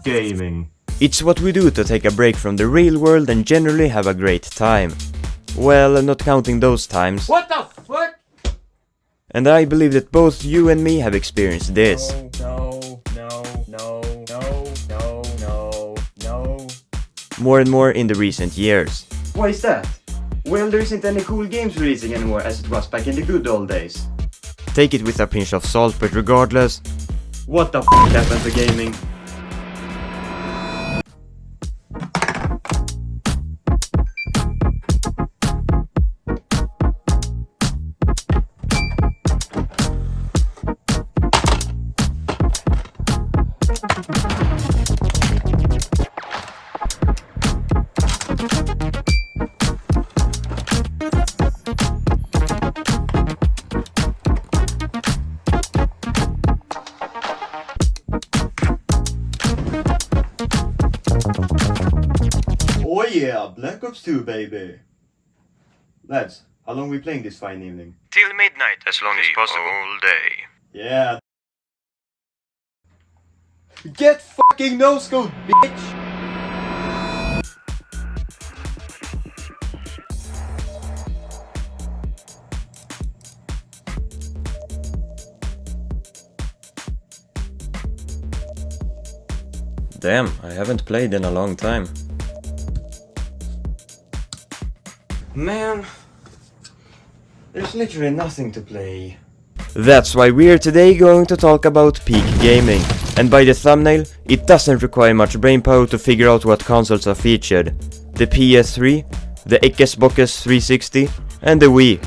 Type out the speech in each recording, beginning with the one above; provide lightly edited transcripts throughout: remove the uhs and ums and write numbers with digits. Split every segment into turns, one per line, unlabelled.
gaming.
It's what we do to take a break from the real world and generally have a great time. Well, not counting those times.
What the fuck?
And I believe that both you and me have experienced this.
No.
More and more in the recent years.
Why is that? Well, there isn't any cool games releasing anymore as it was back in the good old days.
Take it with a pinch of salt, but regardless,
What the f happened to gaming? Oh yeah, Black Ops 2 baby! Lads, how long we playing this fine evening?
till midnight, as long as possible. All day.
Yeah. Get fucking no-scope, bitch!
Damn, I haven't played in a long time.
Man, there's literally nothing to play.
That's why we're today going to talk about peak gaming. And by the thumbnail, it doesn't require much brainpower to figure out what consoles are featured. The PS3, the Xbox 360 and the Wii.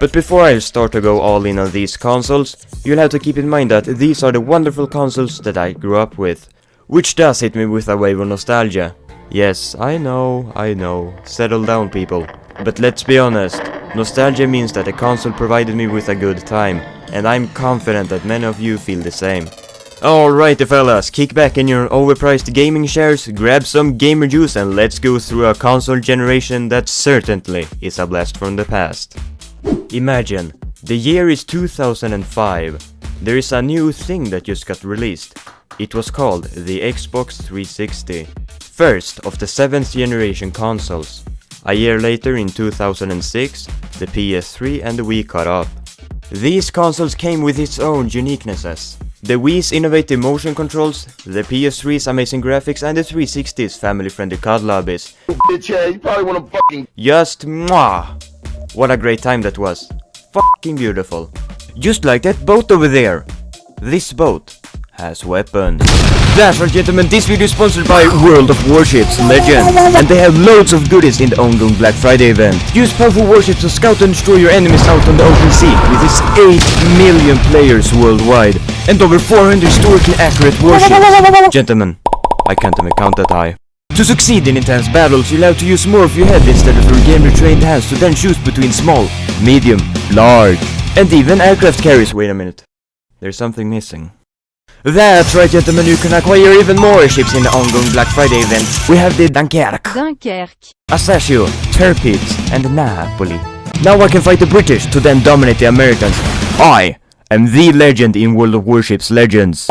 But before I start to go all in on these consoles, you'll have to keep in mind that these are the wonderful consoles that I grew up with. Which does hit me with a wave of nostalgia. Yes, I know, settle down people. But let's be honest, nostalgia means that the console provided me with a good time, and I'm confident that many of you feel the same. Alrighty fellas, kick back in your overpriced gaming chairs, grab some gamer juice and let's go through a console generation that certainly is a blast from the past. Imagine, the year is 2005. There is a new thing that just got released. It was called the Xbox 360. First of the 7th generation consoles. A year later in 2006, the PS3 and the Wii caught up. These consoles came with its own uniquenesses. The Wii's innovative motion controls, the PS3's amazing graphics and the 360's family-friendly COD lobbies.
Bitch, yeah, you probably wanna fucking
Just mwah! What a great time that was. Fucking beautiful. Just like that boat over there. This boat has weapons. That's right gentlemen, this video is sponsored by World of Warships Legends, and they have loads of goodies in the ongoing Black Friday event. Use powerful warships to scout and destroy your enemies out on the open sea, with its 8 million players worldwide, and over 400 historically accurate warships. Gentlemen, I can't even count that high. To succeed in intense battles, you'll have to use more of your head instead of your gamer-trained hands to then choose between small, medium, large, and even aircraft carriers. Wait a minute. There's something missing. That's right gentlemen, you can acquire even more ships in the ongoing Black Friday event. We have the Dunkerque, Assassio, Tirpitz, and Napoli. Now I can fight the British to then dominate the Americans. I am the legend in World of Warships Legends.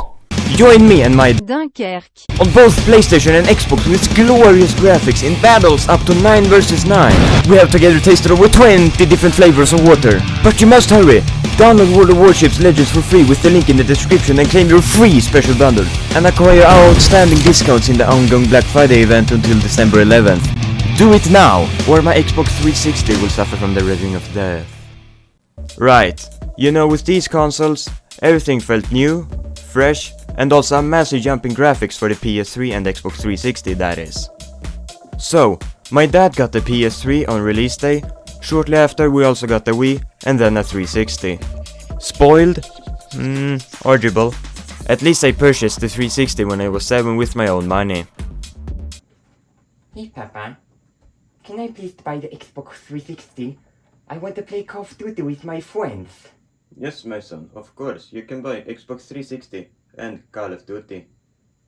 Join me and my
Dunkerque.
on both PlayStation and Xbox with glorious graphics in battles up to 9 versus 9. We have together tasted over 20 different flavors of water. But you must hurry! Download World of Warships Legends for free with the link in the description and claim your free special bundle. And acquire our outstanding discounts in the ongoing Black Friday event until December 11th. Do it now, or my Xbox 360 will suffer from the ring of death. Right, you know, with these consoles, everything felt new, fresh, and also a massive jump in graphics for the PS3 and Xbox 360, that is. So, my dad got the PS3 on release day, shortly after we also got the Wii, and then a 360. Spoiled? Arguable. At least I purchased the 360 when I was 7 with my own money.
Hey Papa, can I please buy the Xbox 360? I want to play Call of Duty with my friends.
Yes, my son, of course, you can buy Xbox 360 and Call of Duty.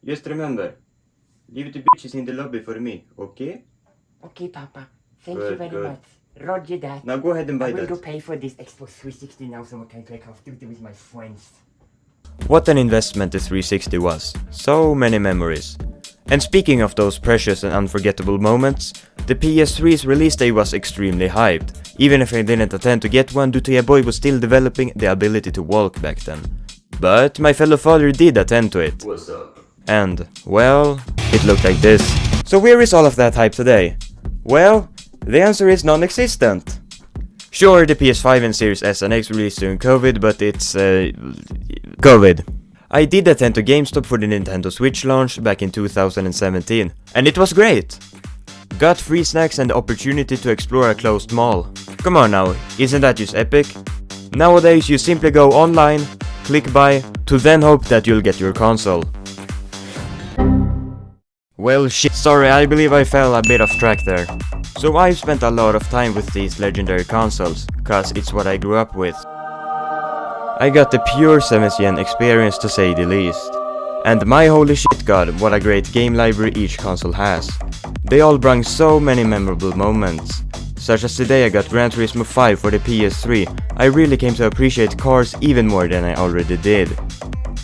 Just remember, leave the bitches in the lobby for me, okay?
Okay Papa, thank
Good,
you very
good.
much. Roger that.
Now go ahead and
I
buy
will
that.
go pay for this Xbox 360 now so I can play Call of Duty with my friends.
What an investment the 360 was. So many memories. And speaking of those precious and unforgettable moments, the PS3's release day was extremely hyped, even if I didn't attend to get one due to a boy was still developing the ability to walk back then. But my fellow father did attend to it.
What's up?
And, well, it looked like this. So where is all of that hype today? Well, the answer is non-existent. Sure, the PS5 and Series S and X released during COVID, but it's COVID. I did attend to GameStop for the Nintendo Switch launch back in 2017, and it was great! Got free snacks and the opportunity to explore a closed mall. Come on now, isn't that just epic? Nowadays you simply go online, click buy, to then hope that you'll get your console. Well shit, sorry, I believe I fell a bit off track there. So I've spent a lot of time with these legendary consoles, cause it's what I grew up with. I got the pure 7th gen experience to say the least. And my holy shit god, what a great game library each console has. They all bring so many memorable moments. Such as today I got Gran Turismo 5 for the PS3, I really came to appreciate cars even more than I already did.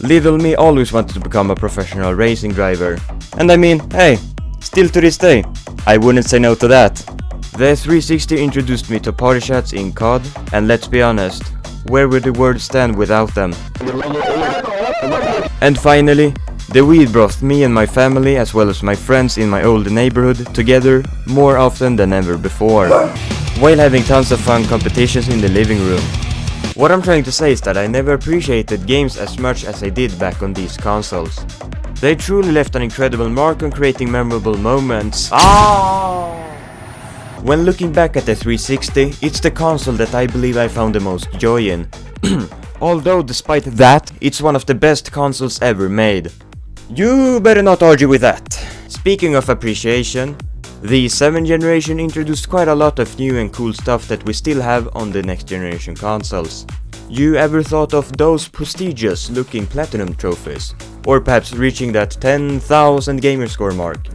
Little me always wanted to become a professional racing driver. And I mean, hey, still to this day, I wouldn't say no to that. The 360 introduced me to party chats in COD, and let's be honest, where would the world stand without them? And finally, the Wii brought me and my family as well as my friends in my old neighborhood together more often than ever before, while having tons of fun competitions in the living room. What I'm trying to say is that I never appreciated games as much as I did back on these consoles. They truly left an incredible mark on creating memorable moments. When looking back at the 360, it's the console that I believe I found the most joy in. Although despite that, it's one of the best consoles ever made. You better not argue with that. Speaking of appreciation, the 7th generation introduced quite a lot of new and cool stuff that we still have on the next generation consoles. You ever thought of those prestigious looking platinum trophies? Or perhaps reaching that 10,000 gamerscore mark?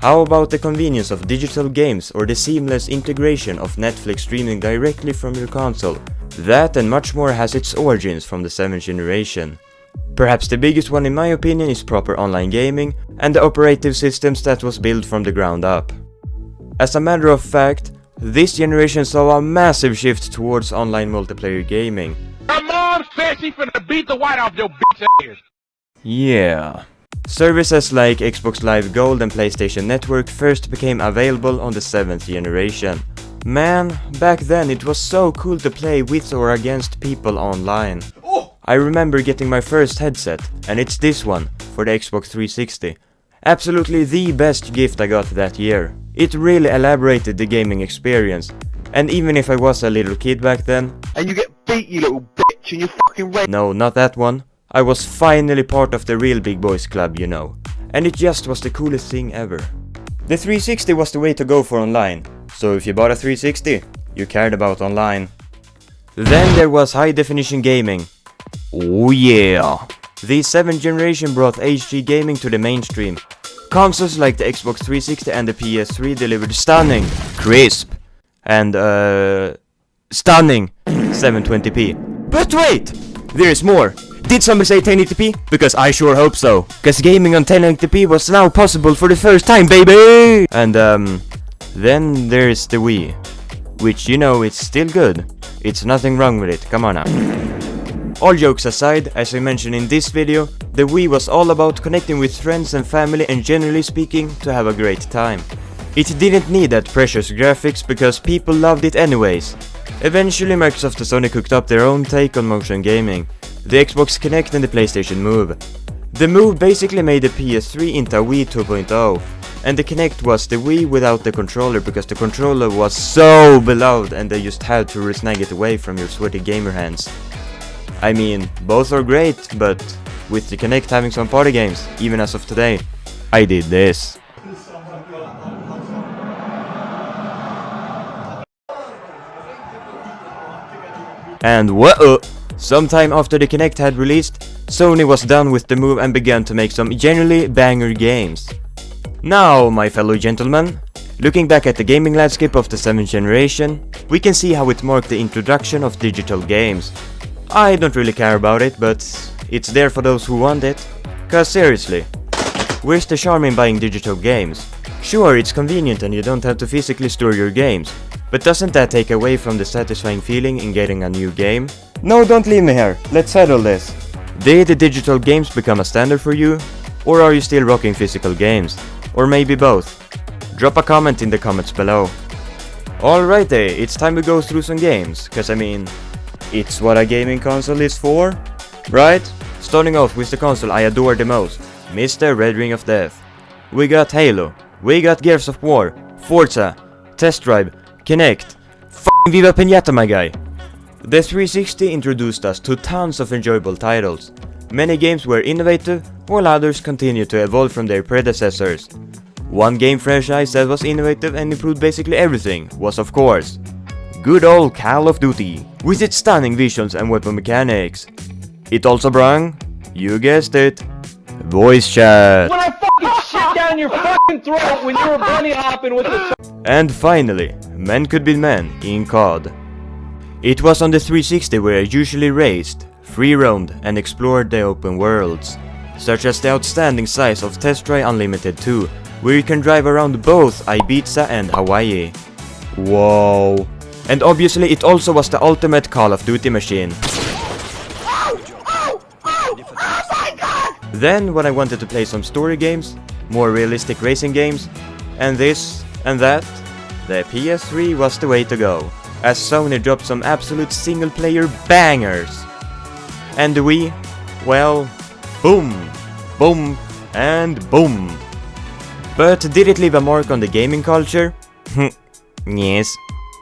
How about the convenience of digital games or the seamless integration of Netflix streaming directly from your console? That and much more has its origins from the 7th generation. Perhaps the biggest one in my opinion is proper online gaming and the operative systems that was built from the ground up. As a matter of fact, this generation saw a massive shift towards online multiplayer gaming.
My mom said she finna beat the white off your bitch ass.
Yeah. Services like Xbox Live Gold and PlayStation Network first became available on the 7th generation. Man, back then it was so cool to play with or against people online. I remember getting my first headset, and it's this one, for the Xbox 360. Absolutely the best gift I got that year. It really elaborated the gaming experience, and even if I was a little kid back then...
And you get beat, you little bitch, and you fucking red.
No, not that one. I was finally part of the real big boys club, you know. And it just was the coolest thing ever. The 360 was the way to go for online. So if you bought a 360, you cared about online. Then there was high definition gaming. Oh yeah! The 7th generation brought HD gaming to the mainstream. Consoles like the Xbox 360 and the PS3 delivered stunning, crisp, and stunning 720p. But wait! There is more! Did somebody say 1080p? Because I sure hope so. Cause gaming on 1080p was now possible for the first time, baby! And then there's the Wii. Which, you know, it's still good. It's nothing wrong with it, come on now. All jokes aside, as I mentioned in this video, the Wii was all about connecting with friends and family and generally speaking, to have a great time. It didn't need that precious graphics because people loved it anyways. Eventually Microsoft and Sony cooked up their own take on motion gaming. The Xbox Kinect and the PlayStation Move. The Move basically made the PS3 into a Wii 2.0. And the Kinect was the Wii without the controller because the controller was so beloved and they just had to snag it away from your sweaty gamer hands. I mean, both are great, but with the Kinect having some party games, even as of today, I did this. And whoa! Sometime after the Kinect had released, Sony was done with the Move and began to make some genuinely banger games. Now, my fellow gentlemen, looking back at the gaming landscape of the 7th generation, we can see how it marked the introduction of digital games. I don't really care about it, but it's there for those who want it. Cause seriously, Where's the charm in buying digital games? Sure, it's convenient and you don't have to physically store your games, but doesn't that take away from the satisfying feeling in getting a new game? No, don't leave me here. Let's settle this. Did the digital games become a standard for you? Or are you still rocking physical games? Or maybe both? Drop a comment in the comments below. Alrighty, it's time to go through some games, cause I mean, it's what a gaming console is for, right? Starting off with the console I adore the most, Mr. Red Ring of Death. We got Halo, we got Gears of War, Forza, Test Drive, Kinect, f***ing Viva Pinata my guy. The 360 introduced us to tons of enjoyable titles. Many games were innovative, while others continued to evolve from their predecessors. One game franchise that was innovative and improved basically everything was, of course, good old Call of Duty, with its stunning visuals and weapon mechanics. It also brought, you guessed it, voice chat.
When I fucking shit down your fucking throat when you were bunny hopping with the...
And finally, men could be men in COD. It was on the 360 where I usually raced, free-roamed and explored the open worlds, such as the outstanding size of Test Drive Unlimited 2, where you can drive around both Ibiza and Hawaii. Whoa. And obviously it also was the ultimate Call of Duty machine. Then when I wanted to play some story games, more realistic racing games, and this and that, the PS3 was the way to go, as Sony dropped some absolute single player bangers. And the Wii, well, boom, boom, and boom. But did it leave a mark on the gaming culture? Yes.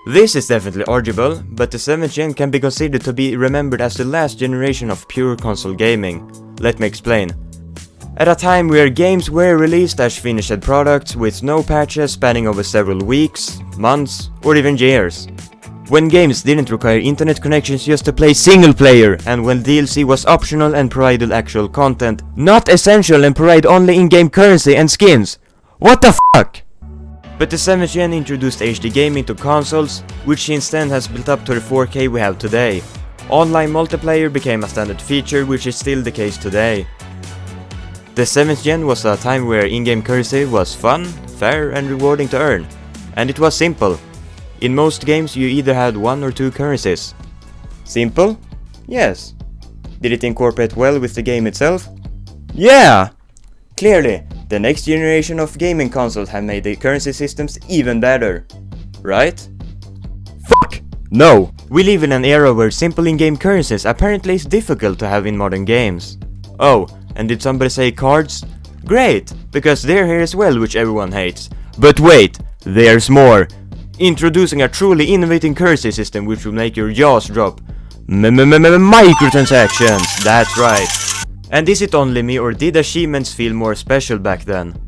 This is definitely arguable, but the 7th gen can be considered to be remembered as the last generation of pure console gaming. Let me explain. At a time where games were released as finished products with no patches spanning over several weeks, months, or even years. When games didn't require internet connections just to play single player, and when DLC was optional and provided actual content, not essential and provide only in-game currency and skins. What the fuck? But the 7th gen introduced HD gaming to consoles, which since then has built up to the 4K we have today. Online multiplayer became a standard feature, which is still the case today. The 7th gen was a time where in-game currency was fun, fair and rewarding to earn. And it was simple. In most games you either had one or two currencies. Simple? Yes. Did it incorporate well with the game itself? Yeah! Clearly, the next generation of gaming consoles have made the currency systems even better. Right? Fuck! No! We live in an era where simple in-game currencies apparently is difficult to have in modern games. Oh, and did somebody say cards? Great, because they're here as well, which everyone hates. But wait, there's more! Introducing a truly innovating currency system which will make your jaws drop. Microtransactions, that's right. And is it only me, or did achievements feel more special back then?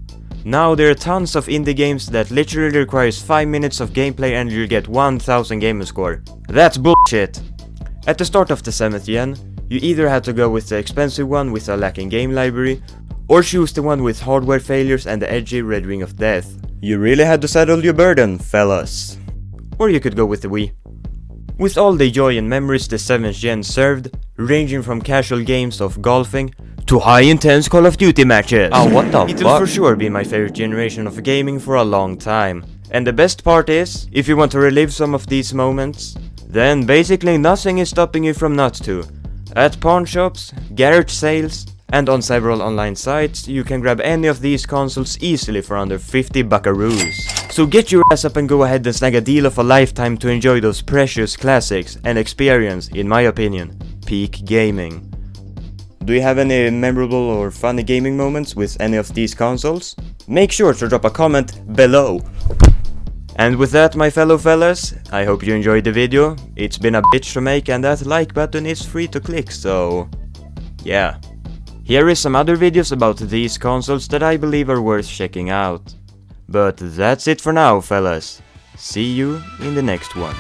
Now there are tons of indie games that literally requires 5 minutes of gameplay and you'll get 1000 gamer score. That's bullshit. At the start of the 7th gen, you either had to go with the expensive one with a lacking game library, or choose the one with hardware failures and the edgy Red Ring of Death. You really had to settle your burden, fellas. Or you could go with the Wii. With all the joy and memories the 7th gen served, ranging from casual games of golfing to high-intense Call of Duty matches. Oh, what the fuck? It'll for sure be my favorite generation of gaming for a long time. And the best part is, if you want to relive some of these moments, then basically nothing is stopping you from not to. At pawn shops, garage sales, and on several online sites, you can grab any of these consoles easily for under 50 buckaroos. So get your ass up and go ahead and snag a deal of a lifetime to enjoy those precious classics and experience, in my opinion, peak gaming. Do you have any memorable or funny gaming moments with any of these consoles? Make sure to drop a comment below. And with that, my fellow fellas, I hope you enjoyed the video. It's been a bitch to make and that like button is free to click, so yeah. Here is some other videos about these consoles that I believe are worth checking out. But that's it for now, fellas. See you in the next one.